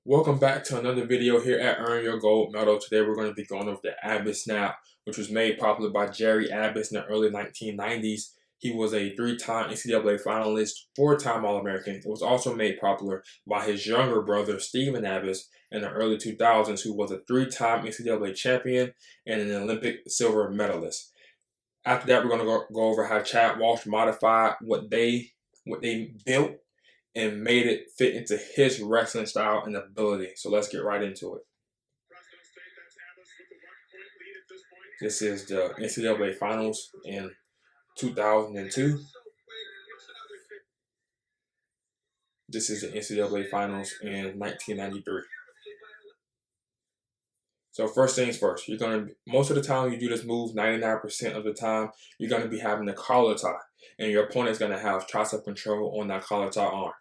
Welcome back to another video here at Earn Your Gold Medal. Today we're going to be going over the Abas snap, which was made popular by Gerry Abas in the early 1990s. He was a three-time NCAA finalist, four-time All-American. It was also made popular by his younger brother, Stephen Abas, in the early 2000s, who was a three-time NCAA champion and an Olympic silver medalist. After that, we're going to go over how Chad Walsh modified what they built and made it fit into his wrestling style and ability. So let's get right into it. This is the NCAA Finals in 2002. This is the NCAA Finals in 1993. So first things first, you're going to, most of the time you do this move, 99% of the time, you're going to be having a collar tie. And your opponent's going to have tricep control on that collar tie arm.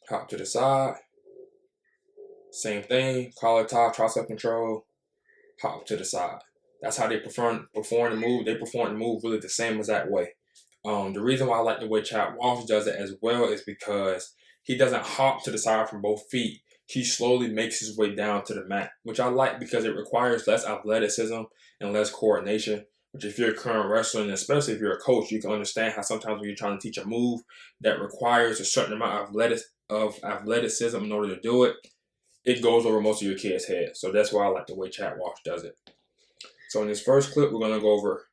Hop to the side. Same thing, collar tie, tricep control, hop to the side. That's how they perform the move. They perform the move really the same exact way. The reason why I like the way Chad Walsh does it as well is because he doesn't hop to the side from both feet. He slowly makes his way down to the mat, which I like because it requires less athleticism and less coordination. Which if you're a current wrestler, and especially if you're a coach, you can understand how sometimes when you're trying to teach a move that requires a certain amount of athleticism in order to do it, it goes over most of your kids' heads. So that's why I like the way Chad Walsh does it. So in this first clip, we're going to go over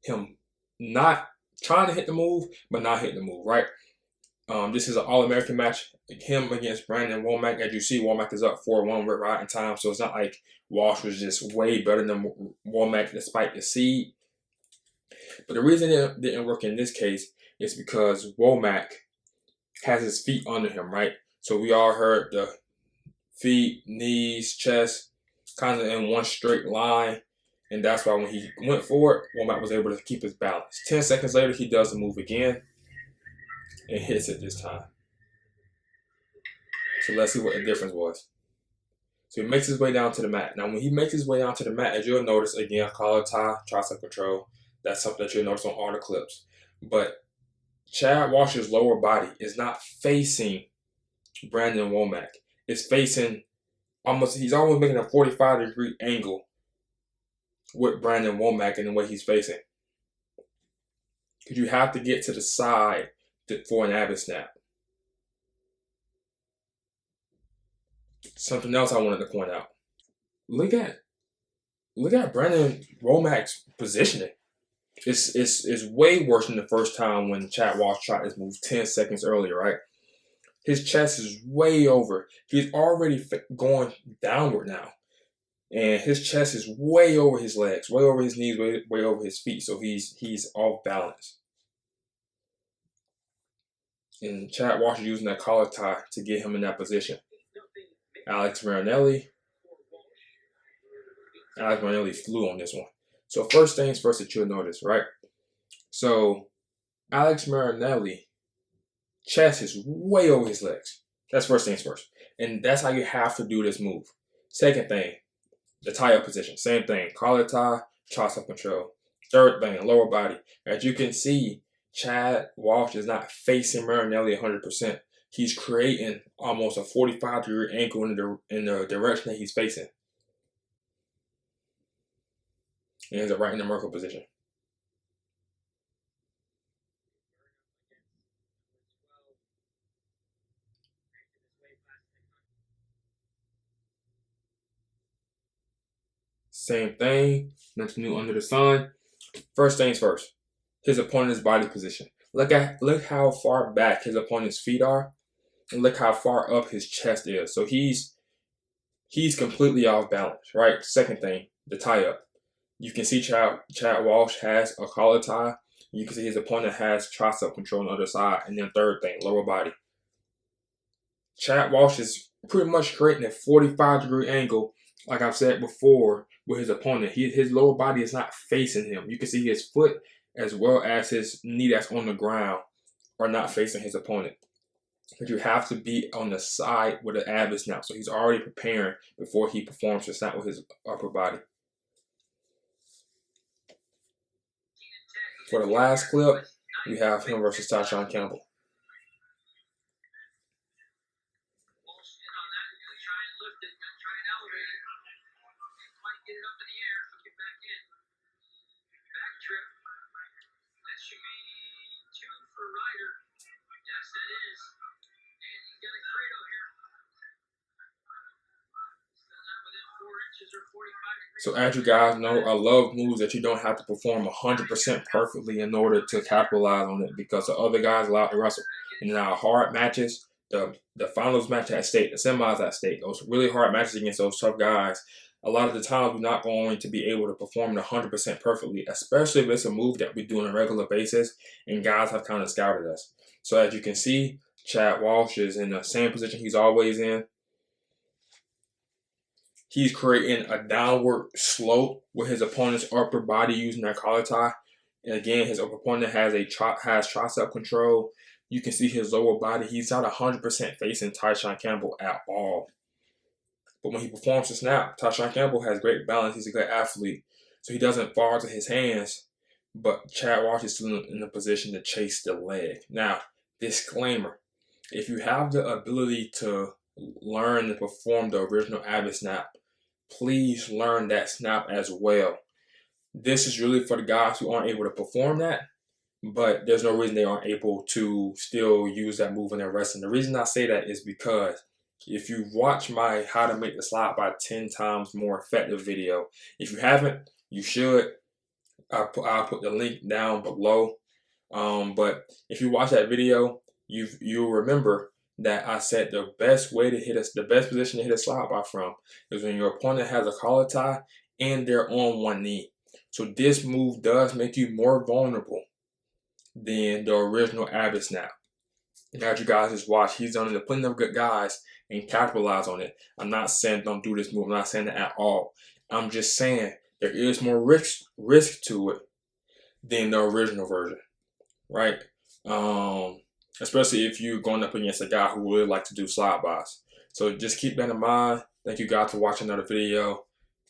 him not trying to hit the move, but not hitting the move, right? This is an All-American match. Him against Brandon Womack. As you see, Womack is up 4-1 with right in time. So it's not like Walsh was just way better than Womack despite the seed. But the reason it didn't work in this case is because Womack has his feet under him, right? So we all heard the feet, knees, chest, kind of in one straight line. And that's why when he went for it, Womack was able to keep his balance. 10 seconds later, he does the move again and hits it this time. So let's see what the difference was. So he makes his way down to the mat. Now, when he makes his way down to the mat, as you'll notice, again, collar tie, tricep control. That's something that you'll notice on all the clips. But Chad Walsh's lower body is not facing Brandon Womack. It's facing he's almost making a 45-degree angle with Brandon Womack in the way he's facing. Because you have to get to the side for an Abas snap. Something else I wanted to point out. Look at Brandon Womack's positioning. It's way worse than the first time when Chad Walsh tried this move 10 seconds earlier, right? His chest is way over. He's already going downward now. And his chest is way over his legs, way over his knees, way over his feet. So he's off balance. And Chad Walsh is using that collar tie to get him in that position. Alex Marinelli flew on this one. So first things first that you'll notice, right? So Alex Marinelli, chest is way over his legs. That's first things first. And that's how you have to do this move. Second thing, the tie-up position. Same thing. Collar tie, tricep control. Third thing, lower body. As you can see, Chad Walsh is not facing Marinelli 100%. He's creating almost a 45-degree angle in the direction that he's facing. And he's right in the Merkle position. Same thing, nothing new under the sun. First things first, his opponent's body position. Look how far back his opponent's feet are, and look how far up his chest is. So he's completely off balance, right? Second thing, the tie up. You can see Chad Walsh has a collar tie. You can see his opponent has tricep control on the other side. And then third thing, lower body. Chad Walsh is pretty much creating a 45-degree angle, like I've said before, with his opponent. His lower body is not facing him. You can see his foot as well as his knee that's on the ground are not facing his opponent. But you have to be on the side with an Abas snap. So he's already preparing before he performs the snap with his upper body. For the last clip, we have him versus Tyshawn Campbell. So as you guys know, I love moves that you don't have to perform 100% perfectly in order to capitalize on it, because the other guys allow to wrestle. And in our hard matches, the finals match at stake, the semis at stake, those really hard matches against those tough guys, a lot of the times we're not going to be able to perform it 100% perfectly, especially if it's a move that we do on a regular basis and guys have kind of scouted us. So as you can see, Chad Walsh is in the same position he's always in. He's creating a downward slope with his opponent's upper body using that collar tie. And again, his opponent has tricep control. You can see his lower body. He's not 100% facing Tyshawn Campbell at all. But when he performs the snap, Tyshawn Campbell has great balance. He's a good athlete. So he doesn't fall to his hands. But Chad Walsh is still in a position to chase the leg. Now, disclaimer. If you have the ability to learn and perform the original Abas snap, please learn that snap as well. This is really for the guys who aren't able to perform that, but there's no reason they aren't able to still use that move in their wrestling. The reason I say that is because if you watch my How to Make the Slide by 10 Times More Effective video, if you haven't, you should. I'll put the link down below. But if you watch that video, you'll remember that I said the best position to hit a slide by from is when your opponent has a collar tie and they're on one knee. So this move does make you more vulnerable than the original Abas snap. Now you guys just watch, he's done it to plenty of good guys and capitalize on it. I'm not saying don't do this move. I'm not saying that at all. I'm just saying there is more risk to it than the original version, right? Especially if you're going up against a guy who would like to do slide bys. So just keep that in mind. Thank you guys for watching another video.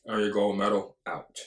Earn your gold medal. Out.